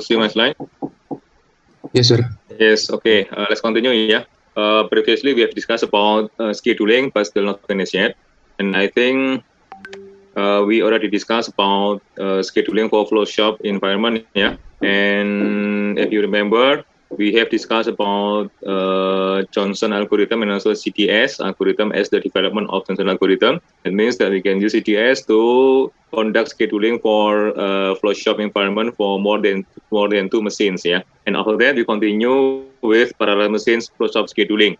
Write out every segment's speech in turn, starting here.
see my slide? Yes, sir. Yes, okay. Let's continue, yeah. Previously, we have discussed about scheduling, but still not finished yet. And I think we already discussed about scheduling for flow shop environment, yeah. And if you remember, we have discussed about Johnson algorithm and also CTS algorithm as the development of Johnson algorithm. It means that we can use CTS to conduct scheduling for flow shop environment for more than two machines, yeah. And after that, we continue with parallel machines flow shop scheduling.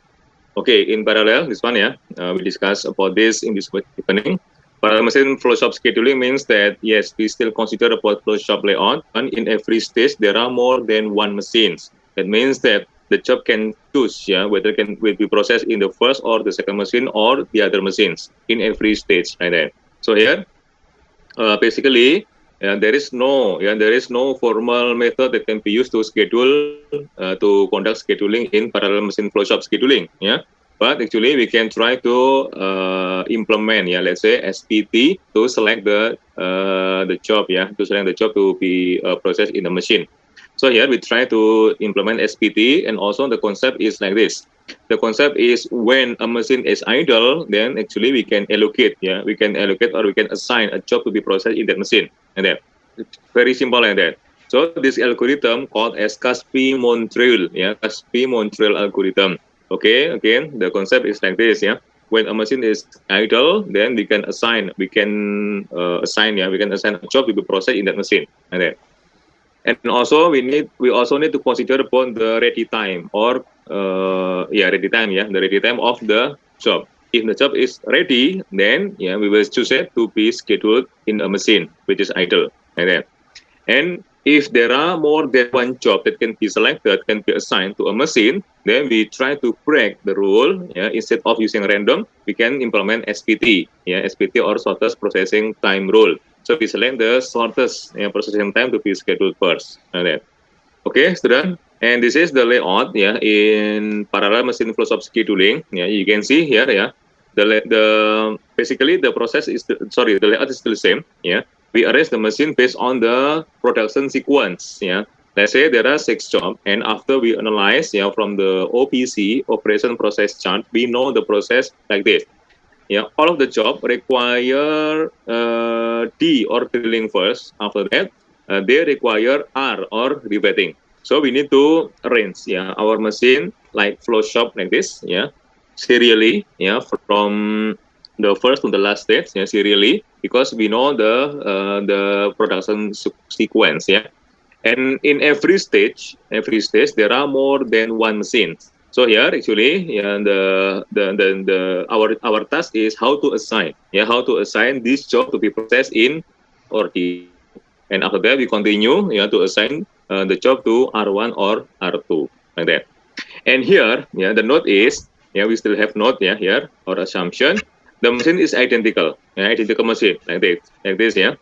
Okay, in parallel, this one, yeah, we discussed about this in this evening. Parallel machine flow shop scheduling means that, yes, we still consider about flow shop layout, and in every stage, there are more than one machines. That means that the job can choose, yeah, whether it will be processed in the first or the second machine or the other machines in every stage, like that. So here, basically, there is no formal method that can be used to schedule to conduct scheduling in parallel machine flow shop scheduling, yeah. But actually, we can try to implement, yeah, let's say SPT to select the job, yeah, to select the job to be processed in the machine. So here we try to implement SPT, and also the concept is like this. The concept is when a machine is idle, then actually we can allocate, yeah, we can allocate or we can assign a job to be processed in that machine, and that. It's very simple like that. So this algorithm called as Caspi-Montreal, yeah, Caspi-Montreal algorithm. Okay, again, the concept is like this, yeah. When a machine is idle, then we can assign, yeah, we can assign a job to be processed in that machine, like that. And also we also need to consider upon the ready time or ready time, yeah, the ready time of the job. If the job is ready, then yeah, we will choose it to be scheduled in a machine which is idle, like that. And if there are more than one job that can be selected, can be assigned to a machine, then we try to break the rule. Yeah, instead of using random, we can implement SPT, yeah, SPT or shortest processing time rule. So we select the shortest, yeah, processing time to be scheduled first. Like that. Okay, student. And this is the layout, yeah, in parallel machine flow shop scheduling. Yeah, you can see here, yeah, the basically the process is the layout is still the same. Yeah, we arrange the machine based on the production sequence. Yeah, let's say there are 6 jobs, and after we analyze, yeah, from the OPC operation process chart, we know the process like this. Yeah, all of the job require D or drilling first. After that, they require R or riveting. So we need to arrange, yeah, our machine like flow shop like this, yeah, serially, yeah, from the first to the last stage, yeah, serially, because we know the production sequence, yeah. And in every stage there are more than one machine. So here actually, yeah, our task is how to assign, yeah, how to assign this job to be processed in R2. And after that we continue, yeah, to assign the job to R1 or R2, like that. And here, yeah, the note is, yeah, we still have note, yeah, here, or assumption. The machine is identical, yeah, identical machine, like this, yeah.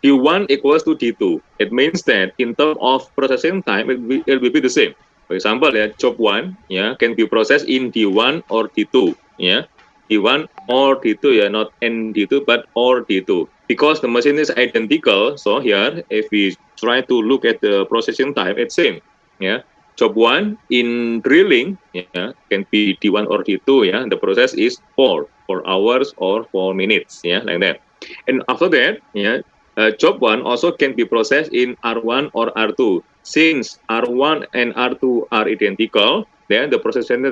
D1 equals to D2. It means that in terms of processing time, it will be the same. For example, yeah, job 1, yeah, can be processed in D1 or D2, yeah. D1 or D2, yeah, not N D2, but or D2. Because the machine is identical, so here, if we try to look at the processing time, it's same, yeah. Job 1 in drilling, yeah, can be D1 or D2, yeah. The process is 4 hours or 4 minutes, yeah, like that. And after that, yeah, job 1 also can be processed in R1 or R2. Since R1 and R2 are identical, then the processing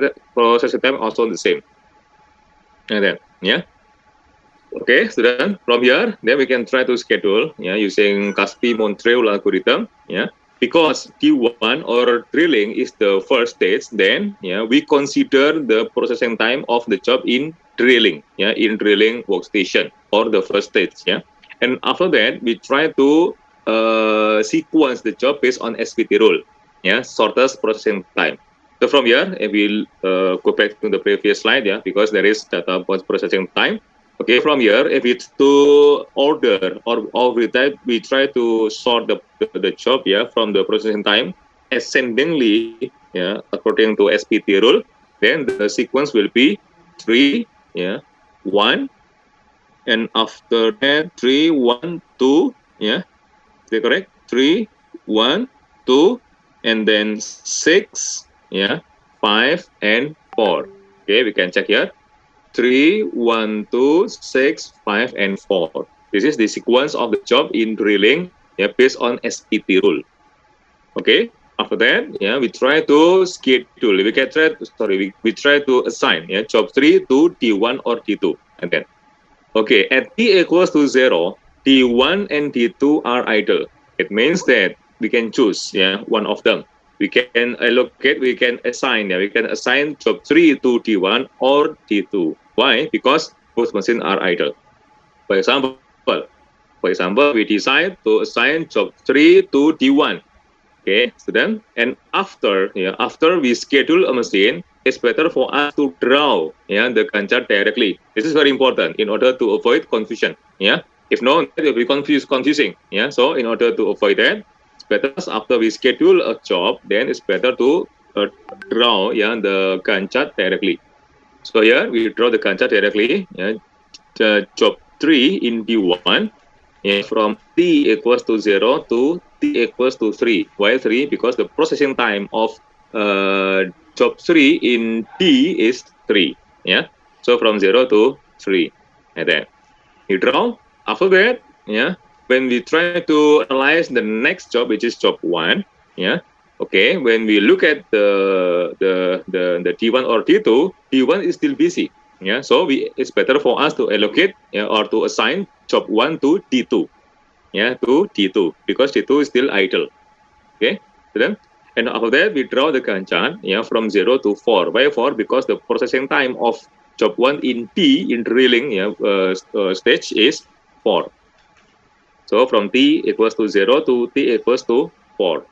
time also the same. And then, yeah. Okay, student, from here, then we can try to schedule, yeah, using Caspi-Montreal algorithm, yeah. Because Q1 or drilling is the first stage, then, yeah, we consider the processing time of the job in drilling, yeah, in drilling workstation or the first stage, yeah. And after that, we try to sequence the job based on SPT rule, yeah, shortest processing time. So from here, I will go back to the previous slide, yeah, because there is data post processing time. Okay, from here, if it's to order or we try to sort the job, yeah, from the processing time ascendingly, yeah, according to SPT rule, then the sequence will be 3, yeah, 1, and after that 3, 1, 2, yeah, is that correct? 3, 1, 2, and then 6, yeah, 5, and 4. Okay, we can check here. 3, 1, 2, 6, 5, and 4. This is the sequence of the job in drilling, yeah, based on SPT rule. Okay, after that, yeah, we try to schedule. We try to assign, yeah, job 3 to T1 or T2, and then, okay, at T equals to 0, T1 and T2 are idle. It means that we can choose, yeah, one of them. We can allocate, we can assign, yeah, we can assign job 3 to T1 or T2. Why? Because both machines are idle. For example, we decide to assign job 3 to T1. Okay, student. And after, yeah, after we schedule a machine, it's better for us to draw, yeah, the Gantt chart directly. This is very important in order to avoid confusion. Yeah, if not, it will be confusing. Yeah, so in order to avoid that, it's better after we schedule a job, then it's better to draw, yeah, the Gantt chart directly. So here we draw the Gantt chart directly. Yeah, the job 3 in D1. Yeah, from T equals to 0 to T equals to 3. Why 3? Because the processing time of job 3 in D is 3. Yeah, so from 0 to 3. And then you draw. After that, yeah, when we try to analyze the next job, which is job 1, yeah, okay, when we look at the T1 or T2, T1 is still busy. Yeah, so it's better for us to allocate, yeah, or to assign job 1 to T2. Yeah, to T2, because T2 is still idle. Okay, then, and after that we draw the Gantt chart, yeah, from 0 to 4. Why 4? Because the processing time of job 1 in T in drilling, yeah, stage is 4. So from T equals to 0 to T equals to 4.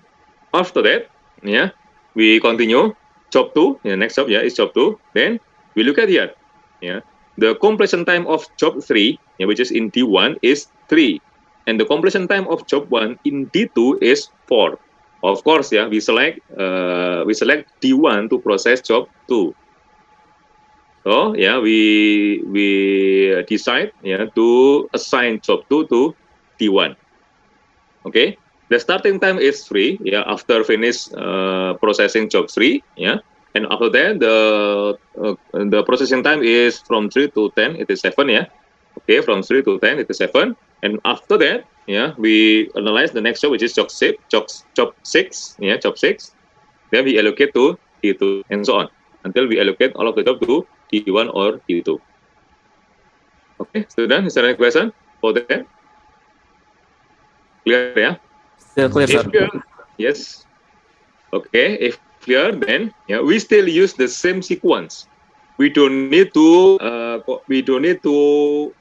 After that, yeah, we continue job 2. Yeah, next job, yeah, is job 2. Then we look at here, yeah, the completion time of job 3, yeah, which is in D1, is 3. And the completion time of job 1 in D2 is 4. Of course, yeah, we select D1 to process job 2. So yeah, we decide, yeah, to assign job 2 to D1. Okay, the starting time is 3. Yeah, after finish processing job 3. Yeah, and after that the processing time is from 3 to 10. It is 7. Yeah. Okay, from 3 to 10 it is 7. And after that, yeah, we analyze the next job, which is job 6. Yeah, job 6. Then we allocate to T2 and so on until we allocate all of the job to T1 or T2. Okay, student, is there any question for that? Clear, yeah? Still clear, sir. Yes. Okay, if clear, then yeah, we still use the same sequence. We don't need to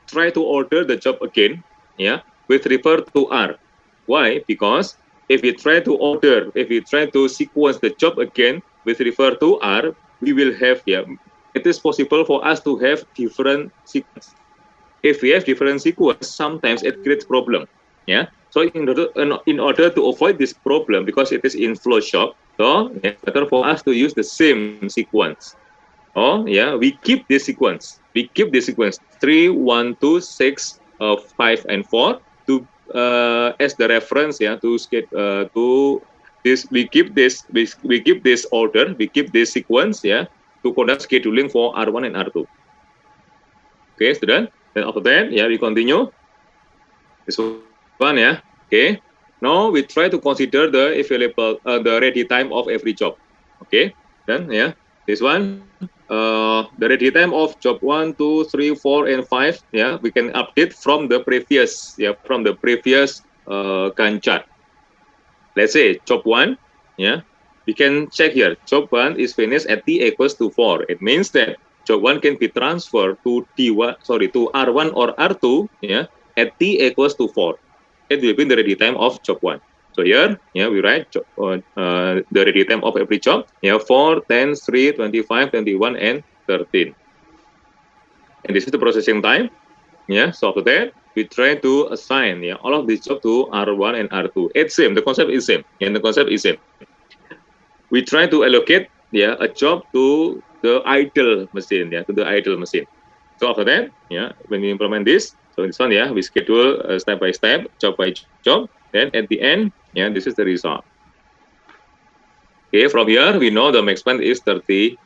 try to order the job again, yeah, with refer to R. Why? Because if we try to sequence the job again with refer to R, we will have, yeah, it is possible for us to have different sequence. If we have different sequence, sometimes it creates problem. Yeah. So in order to avoid this problem, because it is in flow shop, so it's better for us to use the same sequence. Oh yeah, we keep this sequence. 3, 1, 2, 6, 5, and 4 to as the reference. Yeah, to this we keep this order. We keep this sequence. Yeah, to conduct scheduling for R1 and R2. Okay, student. Then after that, yeah, we continue. This one, yeah. Okay. Now we try to consider the available, the ready time of every job. Okay. Then, yeah, this one, the ready time of job 1, 2, 3, 4, and 5. Yeah, we can update from the previous, Gantt chart. Let's say job 1. Yeah, we can check here. Job 1 is finished at T equals to 4. It means that job 1 can be transferred to to R1 or R2. Yeah, at T equals to 4. It will be the ready time of job 1. So here, yeah, we write the ready time of every job. Yeah, 4, 10, 3, 25, 21, and 13. And this is the processing time. Yeah, so after that, we try to assign, yeah, all of these jobs to R1 and R2. It's same. The concept is same. And the concept is same. We try to allocate, yeah, a job to the idle machine. Yeah, to the idle machine. So after that, yeah, when we implement this, so this one, yeah, we schedule step by step, job by job. Then at the end, yeah, this is the result. Okay, from here we know the maximum is 36.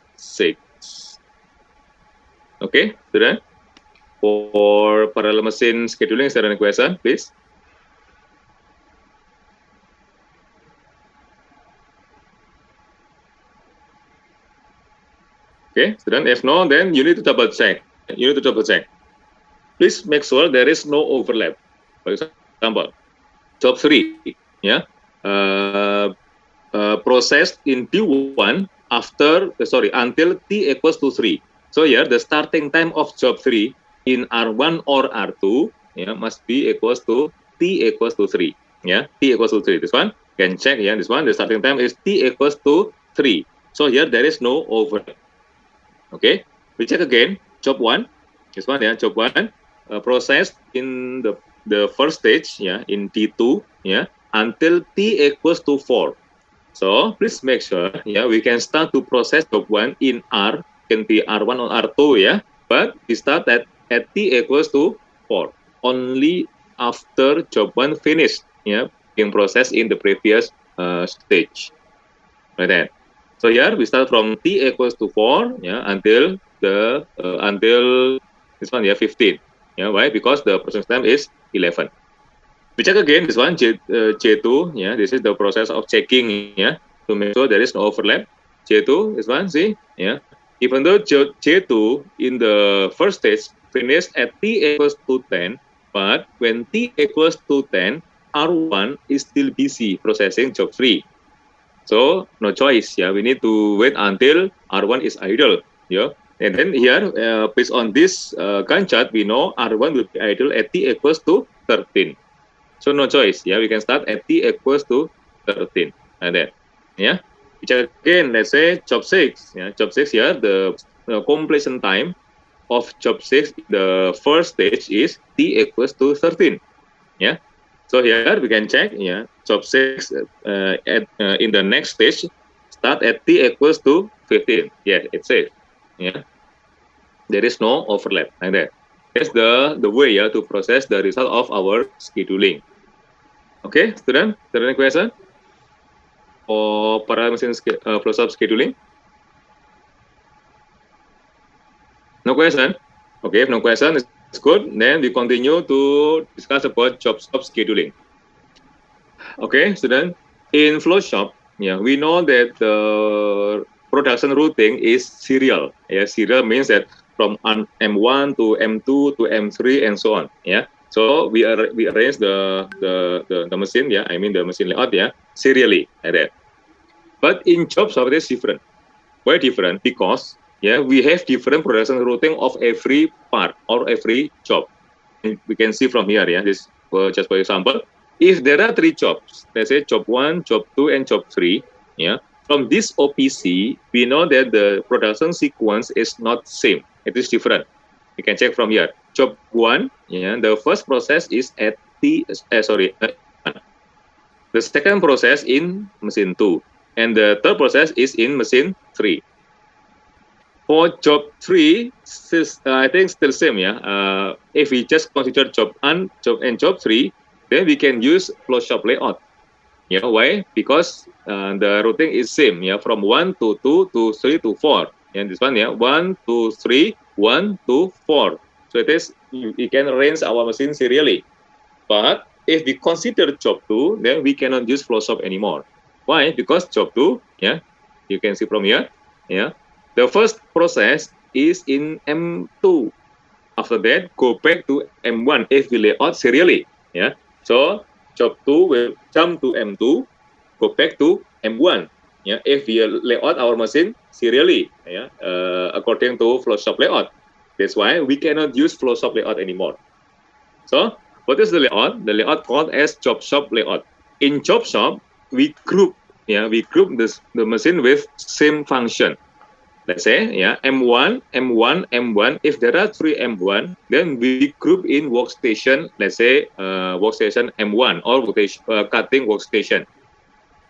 Okay, student. For parallel machine scheduling, is there any question, please? Okay, student. If no, then you need to double check. You need to double check. Please make sure there is no overlap. For example, job 3, yeah, processed in T1 until T equals to 3. So here the starting time of job 3 in R1 or R2, yeah, must be equals to T equals to 3. Yeah, T equals to 3. This one can check. Yeah, this one the starting time is T equals to 3. So here there is no overlap. Okay, we check again. Job 1. This one, yeah, job 1 processed in the first stage, yeah, in T2, yeah, until T equals to 4. So please make sure, yeah, we can start to process job 1 in R, can be R1 or R2, yeah, but we start at T equals to 4. Only after job 1 finished, yeah, being processed in the previous stage, like that. So here we start from T equals to 4, yeah, until this one, yeah, 15. Yeah, why? Because the process time is 11. We check again this one, J2, yeah, this is the process of checking, yeah, to make sure there is no overlap. J2, this one, see, yeah, even though J2 in the first stage finished at T equals to 10, but when T equals to 10, R1 is still busy processing job 3. So no choice, yeah, we need to wait until R1 is idle, yeah. And then here, based on this Gantt chart, we know R1 will be idle at T equals to 13. So no choice, yeah, we can start at T equals to 13, and then, yeah. We check again, let's say job 6, yeah, job 6 here, the completion time of job 6, the first stage is T equals to 13, yeah. So here we can check, yeah, job 6 in the next stage start at T equals to 15. Yeah, it's safe. Yeah, there is no overlap like that. That's the way, yeah, to process the result of our scheduling. Okay, student, is there any question or parallel machine flow scheduling? No question. Okay, if no question, it's good. Then we continue to discuss about job scheduling. Okay, student. In Flowshop, yeah, we know that the production routing is serial. Yeah, serial means that from M1 to M2 to M3 and so on. Yeah. So we arrange the machine. Yeah, I mean the machine layout. Yeah, serially like that. But in JobShop it is different. Why different? Because, yeah, we have different production routing of every part or every job. We can see from here, yeah, this just for example, if there are 3 jobs, let's say job 1, job 2, and job 3, yeah, from this OPC, we know that the production sequence is not same. It is different. You can check from here. Job 1, yeah, the first process is at the second process in machine 2, and the third process is in machine 3. For job 3, I think still same, yeah. If we just consider job 1 and job 3, then we can use Flowshop layout. Yeah, why? Because the routing is same, yeah, from 1 to 2 to 3 to 4. And this one, yeah, 1 to 3, 1 to 4. So it is, we can arrange our machine serially. But if we consider job 2, then we cannot use Flowshop anymore. Why? Because job 2, yeah, you can see from here, yeah, the first process is in M2. After that, go back to M1 if we lay out serially. Yeah. So job 2 will jump to M2, go back to M1. Yeah. If we lay out our machine serially, yeah, according to Flowshop layout. That's why we cannot use Flowshop layout anymore. So what is the layout? The layout called as JobShop layout. In JobShop, we group, yeah, we group the machine with same function. Let's say, yeah, M1, M1, M1. If there are 3 M1, then we group in workstation, let's say workstation M1 or cutting workstation.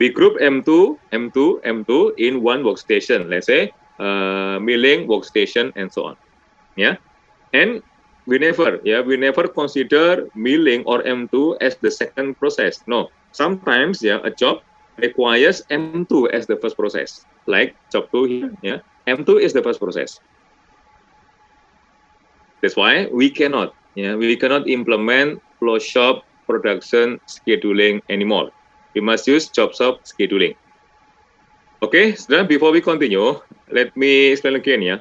We group M2, M2, M2 in one workstation, let's say milling workstation and so on. Yeah, and we never consider milling or M2 as the second process. No, sometimes, yeah, a job requires M2 as the first process. Like job 2 here, yeah, M2 is the first process. That's why we cannot implement flow shop production scheduling anymore. We must use job shop scheduling. Okay, so before we continue, let me explain again, yeah.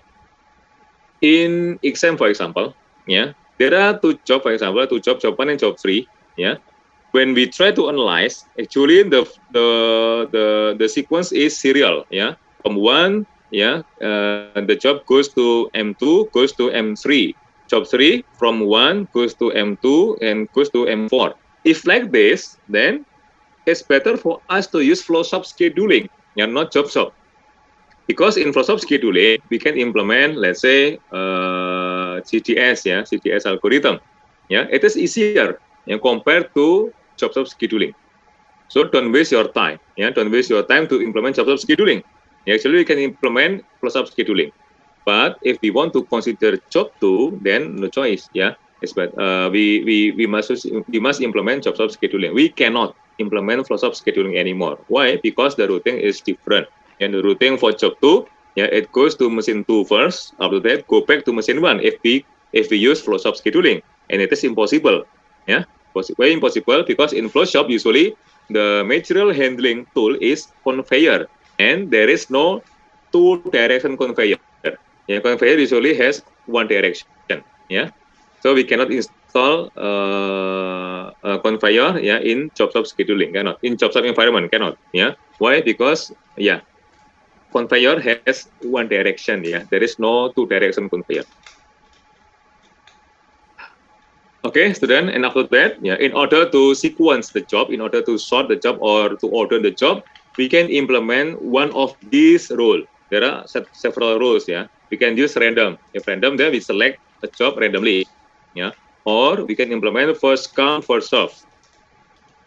In exam, for example, yeah, there are two jobs, for example, job 1 and job 3, yeah. When we try to analyze, actually the sequence is serial, yeah. From 1, yeah, the job goes to M2, goes to M3. Job 3 from 1 goes to M2 and goes to M4. If like this, then it's better for us to use flow shop scheduling, yeah, not job shop. Because in flow shop scheduling, we can implement, let's say, CDS, yeah, CDS algorithm. Yeah, it is easier, yeah, compared to job shop scheduling. So don't waste your time. Yeah, don't waste your time to implement job shop scheduling. Yeah, actually, we can implement flow shop scheduling. But if we want to consider job 2, then no choice. Yeah, it's but we must implement job shop scheduling. We cannot implement flow shop scheduling anymore. Why? Because the routing is different. And the routing for job 2, yeah, it goes to machine 2 first. After that, go back to machine 1 if we use flow shop scheduling, and it is impossible. Yeah, very impossible, because in flow shop usually the material handling tool is conveyor, and there is no two-direction conveyor. Yeah, conveyor usually has one direction. Yeah, so we cannot install a conveyor, yeah, in job shop scheduling, cannot. In job shop environment, cannot. Yeah, why? Because, yeah, conveyor has one direction. Yeah, there is no two-direction conveyor. Okay, student, and after that, yeah, in order to sequence the job, in order to sort the job or to order the job, we can implement one of these rules. There are several rules. Yeah, we can use random. If random, then we select a job randomly. Yeah, or we can implement first come first serve.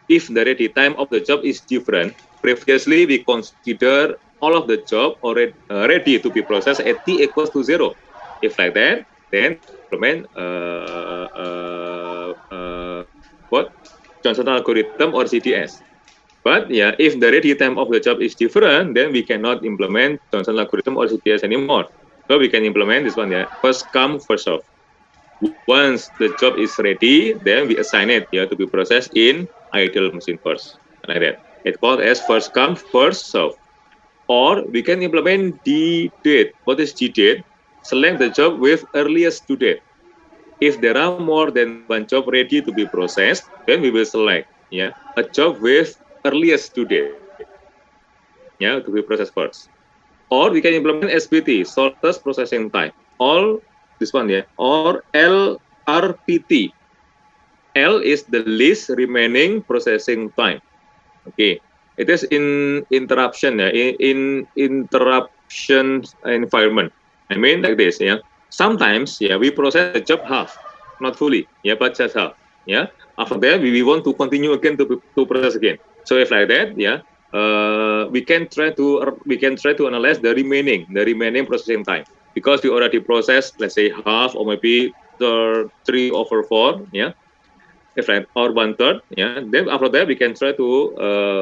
If the ready time of the job is different, previously we consider all of the job already ready to be processed at t equals to 0. If like that, then implement what Johnson algorithm or CDS. But yeah, if the ready time of the job is different, then we cannot implement Johnson algorithm or CDS anymore. So we can implement this one, yeah, first come first serve. Once the job is ready, then we assign it, yeah, to be processed in idle machine first, like that. It's called as first come first serve. Or we can implement D-date. What is D-date? Select the job with earliest due date. If there are more than one job ready to be processed, then we will select, yeah, a job with earliest due date, yeah, to be processed first. Or we can implement SPT, shortest processing time. All this one, yeah, or LRPT. L is the least remaining processing time. Okay, it is in interruption, yeah, in interruption environment. I mean like this, yeah. Sometimes, yeah, we process the job half, not fully, yeah, but just half, yeah. After that, we want to continue again to process again. So if like that, yeah, we can try to analyze the remaining processing time, because we already processed, let's say, half or maybe 3/4, yeah. If like, or 1/3, yeah. Then after that, we can try to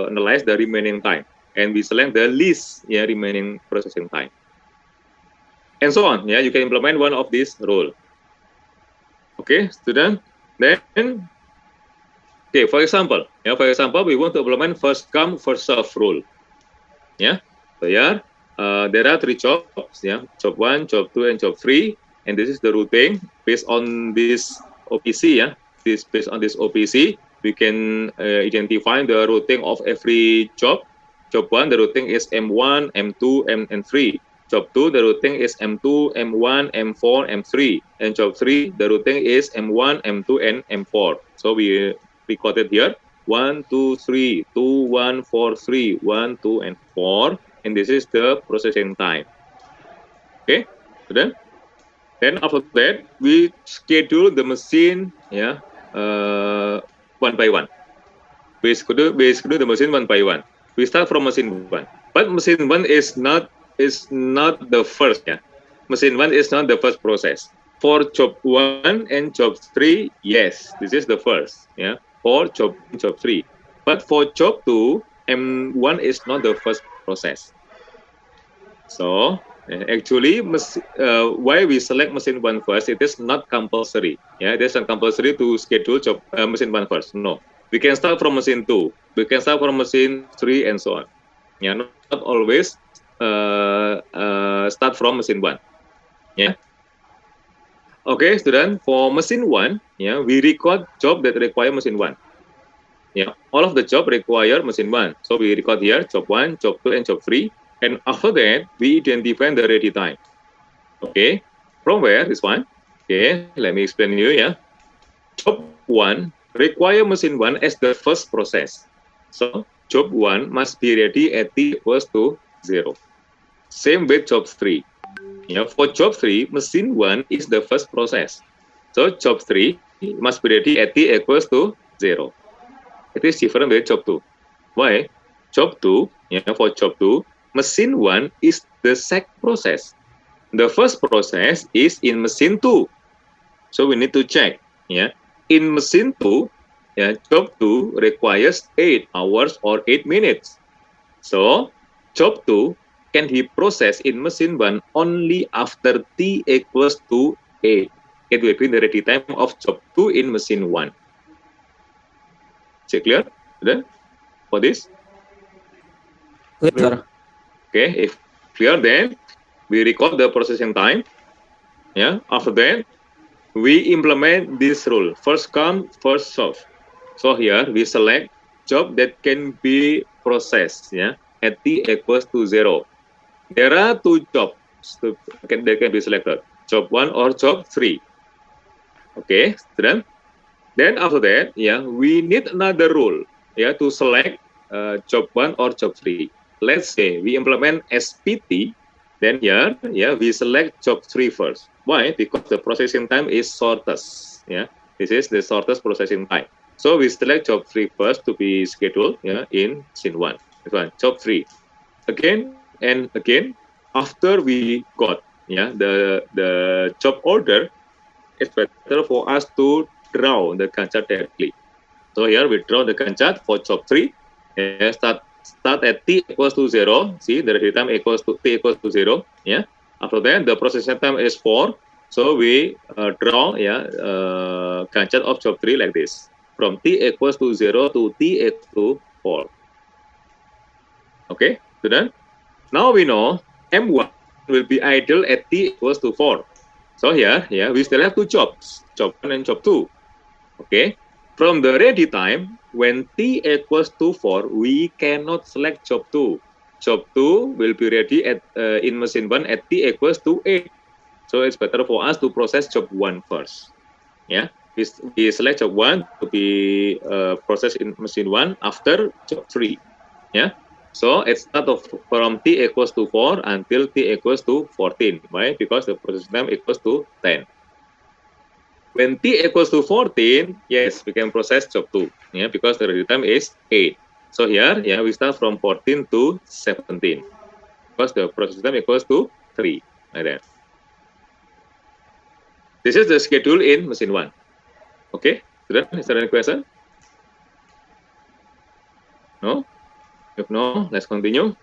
analyze the remaining time, and we select the least, yeah, remaining processing time, and so on. Yeah, you can implement one of these rule. Okay, student. Then, okay, for example, we want to implement first come first serve rule. Yeah, so yeah, there are 3 jobs. Yeah, job 1, job 2, and job 3, and this is the routing based on this OPC. Yeah, based on this OPC, we can identify the routing of every job. Job 1, the routing is M1, M2, and 3. Job 2, the routing is M2, M1, M4, M3. And job 3, the routing is M1, M2, and M4. So we recorded here 1, 2, 3, 2, 1, 4, 3, 1, 2, and 4. And this is the processing time. Okay, so then after that, we schedule the machine, yeah, one by one. We schedule the machine one by one. We start from machine 1, but machine 1 is not the first. Yeah, machine 1 is not the first process. For job 1 and job 3, yes, this is the first. Yeah, for job 3. But for job 2 M1 is not the first process. So actually, why we select machine 1 first? It is not compulsory. Yeah, it is not compulsory to schedule job machine 1 first. No, we can start from machine 2. We can start from machine 3 and so on. Yeah, not always start from machine 1. Yeah. Okay, student. For machine 1, yeah, we record job that require machine 1. Yeah, all of the job require machine 1. So we record here job 1, job 2, and job 3. And after that, we identify the ready time. Okay, from where this one? Okay, let me explain you. Yeah, job 1 require machine 1 as the first process. So job 1 must be ready at t equals to 0. Same with job 3. Yeah, for job 3, machine 1 is the first process. So job 3 must be ready at t equals to 0. It is different with job 2. Why? Job 2, yeah, for job 2, machine 1 is the second process. The first process is in machine 2. So we need to check. Yeah. In machine 2, yeah, job 2 requires 8 hours or 8 minutes. So job 2 can be processed in machine 1 only after t equals to 8. It will be the ready time of job 2 in machine 1. Is it clear? Then for this? Clear. Okay, if clear, then we record the processing time. Yeah, after that, we implement this rule, first come, first serve. So here we select job that can be processed, yeah, at t equals to 0. There are 2 jobs that can be selected, job 1 or job 3. Okay, student. Then after that, yeah, we need another rule, yeah, to select job 1 or job 3. Let's say we implement SPT, then here, yeah, we select job 3 first. Why? Because the processing time is shortest. Yeah, this is the shortest processing time. So we select job 3 first to be scheduled, yeah, in scene 1. This one, job 3. Again and again, after we got, yeah, the job order, it's better for us to draw the Gantt chart directly. So here we draw the Gantt chart for job 3. Yeah, start at t equals to 0. See, the ready time equals to t equals to 0. Yeah. After that, the processing time is 4. So we draw, yeah, Gantt chart of job 3 like this. From t equals to 0 to t equals to 4. Okay, student. Now we know M1 will be idle at t equals to 4. So here, yeah, we still have 2 jobs, job 1 and job 2. Okay. From the ready time, when t equals to 4, we cannot select job 2. Job 2 will be ready at in machine 1 at t equals to 8. So it's better for us to process job 1 first. Yeah, we select job 1 to be processed in machine 1 after job 3. Yeah, so it's start from t equals to 4 until t equals to 14. Why? Because the processing time equals to 10. When t equals to 14, yes, we can process job 2, yeah, because the ready time is 8. So here, yeah, we start from 14 to 17, because the processing time equals to 3, like that. This is the schedule in machine 1. Okay, student, is there any question? No? If no, let's continue.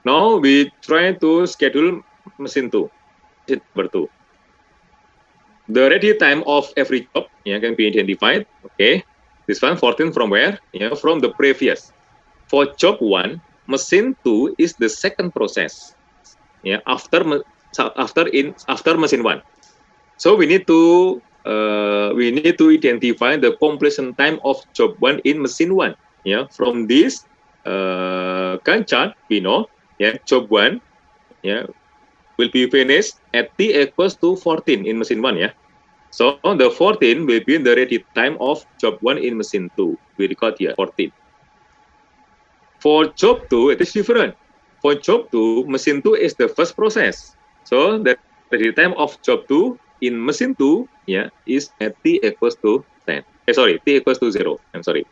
Now we try to schedule machine 2, number 2. The ready time of every job, yeah, can be identified. Okay, this one 14 from where? Yeah, from the previous. For job 1, machine 2 is the second process. Yeah, after machine 1. So we need to identify the completion time of job 1 in machine 1. Yeah, from this Gantt chart, we know, yeah, job 1, yeah, will be finished at t equals to 14 in machine 1, yeah. So the 14 will be the ready time of job 1 in machine 2. We record here 14. For job 2, it is different. For job 2, machine 2 is the first process. So the ready time of job 2 in machine 2, yeah, is at t equals to 10. T equals to 0. I'm sorry.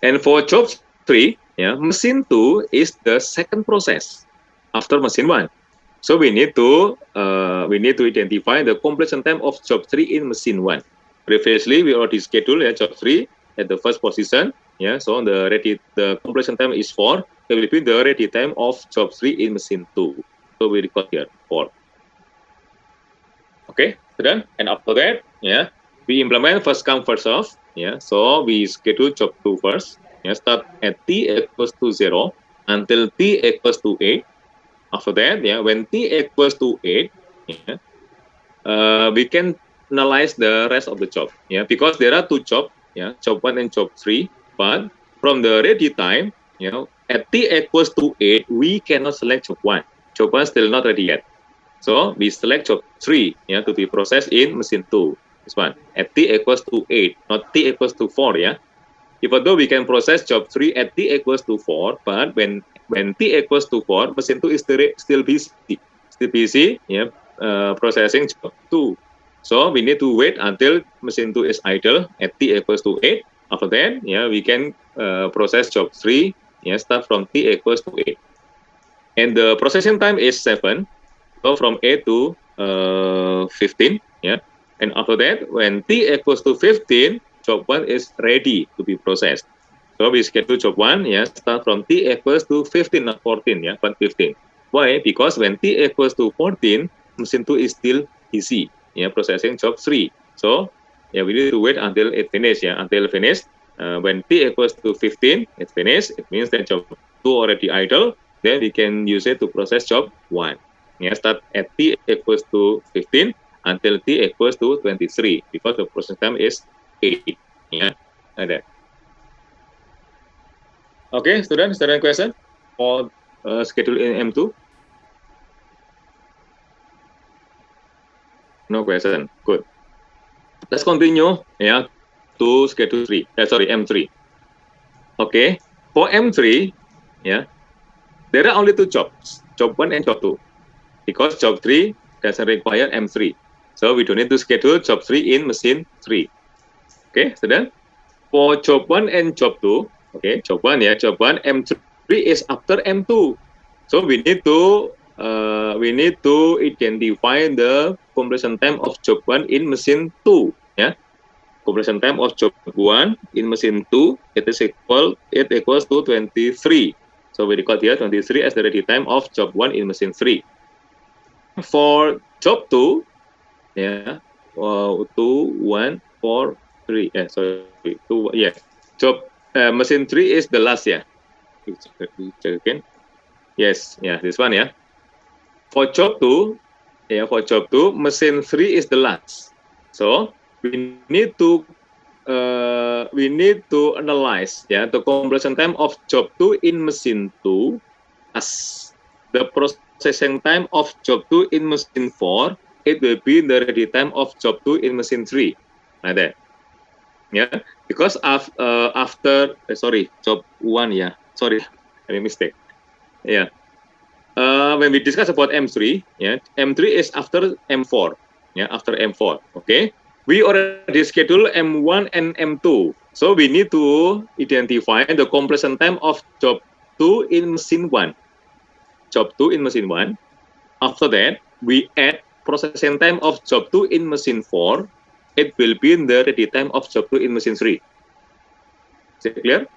And for job 3, yeah, machine 2 is the second process after machine 1. So we need to identify the completion time of job 3 in machine 1. Previously, we already scheduled job 3 at the first position. Yeah, so the completion time is 4. It will be the ready time of job 3 in machine 2. So we record here 4. Okay, done. And after that, yeah, we implement first come first serve. Yeah, so we schedule job 2 first. Yeah, start at t equals to 0 until t equals to 8. After that, yeah, when t equals to 8, yeah, we can analyze the rest of the job. Yeah, because there are two jobs. Yeah, job 1 and job 3. But from the ready time, you know, at t equals to 8, we cannot select job 1. Job 1 still not ready yet. So we select job 3, yeah, to be processed in machine 2. This one at t equals to 8, not t equals to 4. Yeah. Even though we can process job 3 at t equals to 4, but when t equals to 4, machine 2 is still busy, yeah, processing job 2. So we need to wait until machine 2 is idle at t equals to 8. After that, yeah, we can process job 3, yeah, start from t equals to 8. And the processing time is 7. So from 8 to 15, yeah. And after that, when t equals to 15, job 1 is ready to be processed. So we schedule job 1, yeah, start from t equals to 15, not 14, yeah, but 15. Why? Because when t equals to 14, machine 2 is still busy, yeah, processing job 3. So, yeah, we need to wait until it finishes, yeah, until finished. When t equals to 15, it's finished. It means that job 2 already idle. Then we can use it to process job 1. Yeah, start at t equals to 15 until t equals to 23 because the process time is 8. Yeah, like that. Okay, student question for schedule in M2? No question. Good. Let's continue. Yeah, to schedule 3. Sorry, M3. Okay, for M3, yeah, there are only two jobs, job 1 and job 2, because job 3 doesn't require M3. So we don't need to schedule job 3 in machine 3. Okay, student. For job 1 and job 2, okay, job 1, yeah, job 1, M3 is after M2. So we need to identify the completion time of job 1 in machine 2. Yeah, completion time of job 1 in machine 2 it equals to 23. So we record here 23 as the ready time of job 1 in machine 3. For job 2, yeah, 2, 1, 4, 3. Sorry, 2. Yeah, job machine 3 is the last. Yeah, check again. Yes, yeah, this one. Yeah. For job 2, yeah, for job 2, machine 3 is the last. So we need to analyze, yeah, the completion time of job 2 in machine 2 as the processing time of job 2 in machine 4. It will be the ready time of job 2 in machine 3, like that. Yeah, because after job 1, yeah, sorry, I made mistake. Yeah. When we discuss about M3, yeah, M3 is after M4, yeah, after M4. Okay, we already schedule M1 and M2, so we need to identify the completion time of job 2 in machine 1. Job 2 in machine 1. After that, we add processing time of job 2 in machine 4. It will be in the ready time of job 2 in machine 3. Is it clear?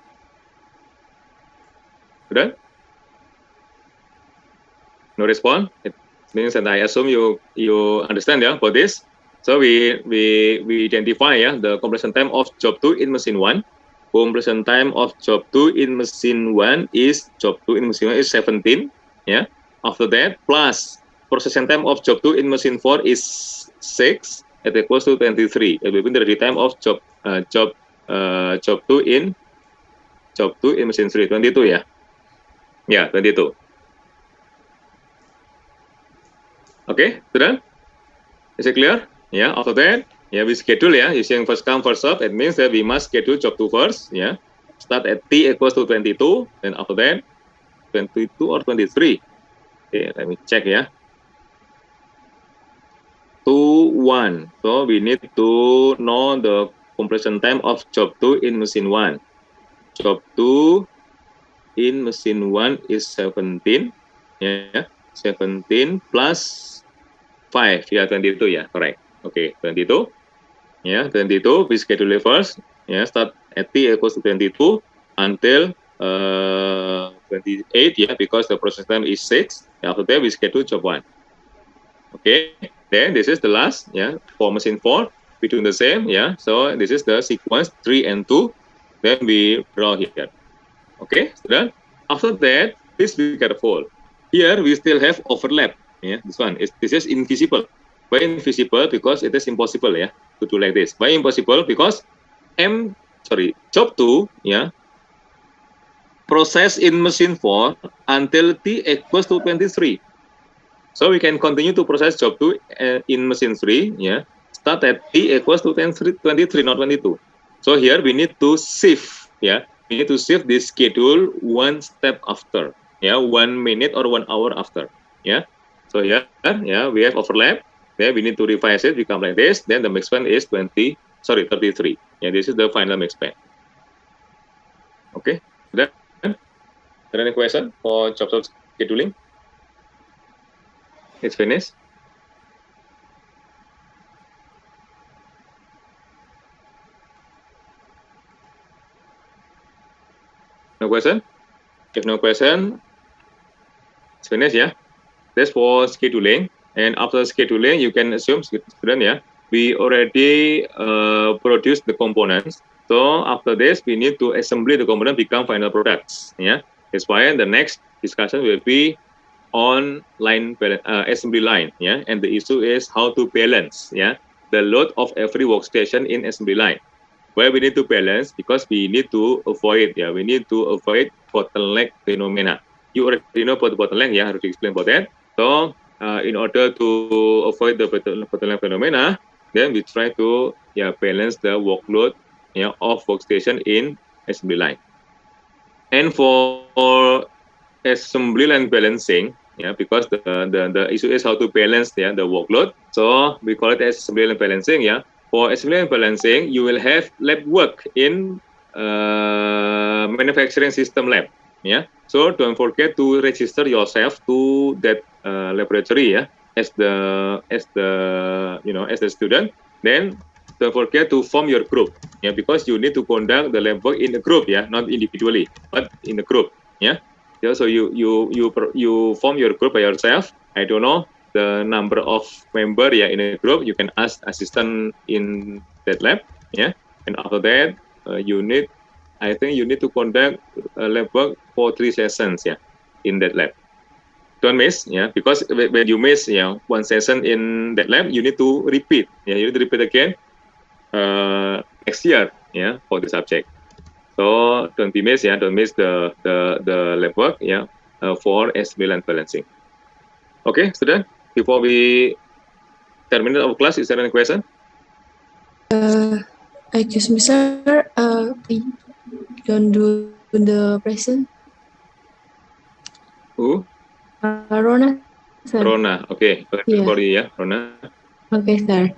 Sudah? No response? It means that I assume you understand, yeah, for this. So we identify, yeah, the completion time of job 2 in machine 1. Completion time of job 2 in machine 1 is 17. Yeah. After that, plus processing time of job 2 in machine 4 is 6. It equals to 23. It will be the ready time of job 2 in machine 3. 22, yeah. Yeah, 22. Okay, sudah? Is it clear? Yeah, after that, yeah, we schedule, yeah, using first come, first serve. It means that we must schedule job 2 first, yeah. Start at t equals to 22, then after that, 22 or 23. Okay, let me check, yeah. 2, 1. So we need to know the completion time of job 2 in machine 1. Job 2 in machine 1 is 17, yeah, 17 plus 5, yeah, 22, yeah, correct. Okay, 22. Yeah, 22, we schedule it first. Yeah, start at t equals to 22. until 28, yeah, because the process time is 6. After that, we schedule job 1. Okay, then this is the last, yeah, for machine 4. We do the same, yeah. So this is the sequence 3 and 2. Then we draw here. Okay, student. After that, please be careful. Here we still have overlap. Yeah, this is invisible. Why invisible? Because it is impossible, yeah, to do like this. Why impossible? Because job 2, yeah, process in machine 4 until t equals to 23. So we can continue to process job 2 in machine 3, yeah, start at t equals to 23, not 22. So here we need to shift, yeah, we need to shift this schedule one step after, yeah, 1 minute or 1 hour after, yeah. So here, yeah, we have overlap. Then we need to revise it, become like this. Then the mix span is 33. Yeah, this is the final mix span. Okay, then, is there any question for job scheduling? It's finished. No question? If no question, it's finished, yeah? That's for scheduling. And after scheduling, you can assume, student, yeah, we already produced the components. So after this, we need to assemble the component, become final products, yeah? That's why the next discussion will be on line assembly line, yeah? And the issue is how to balance, yeah, the load of every workstation in assembly line. Why we need to balance? Because we need to avoid, yeah, we need to avoid bottleneck phenomena. You already know about the bottleneck, yeah, I have to explain about that. So in order to avoid the bottleneck phenomena, then we try to, yeah, balance the workload, yeah, of workstation in assembly line. And for assembly line balancing, yeah, because the issue is how to balance, yeah, the workload. So we call it as assembly line balancing, yeah. For assembly line balancing, you will have lab work in manufacturing system lab, yeah. So don't forget to register yourself to that laboratory, yeah, as the as the student. Then don't forget to form your group, yeah, because you need to conduct the lab work in a group, yeah, not individually, but in a group, yeah. Yeah, so you form your group by yourself. I don't know the number of member, yeah, in a group. You can ask assistant in that lab, yeah. And after that, I think you need to conduct lab work for 3 sessions, yeah, in that lab. Don't miss, yeah, because when you miss, yeah, one session in that lab, you need to repeat, yeah, you need to repeat again next year, yeah, for the subject. So don't be miss, yeah, don't miss the lab work, yeah, for assembly line balancing. Okay, student, before we terminate our class, is there any question? Excuse me, sir. I don't do the present. Who? Rona, sir. Rona. Okay, Yeah. for you, yeah, Rona. Okay, sir.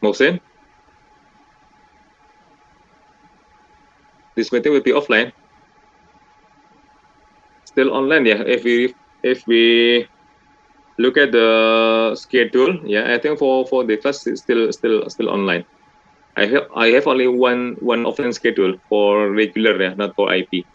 Mohsen? This meeting will be offline. Still online, yeah. If we look at the schedule, yeah, I think for the class is still online. I have only one offline schedule for regular, yeah, not for IP.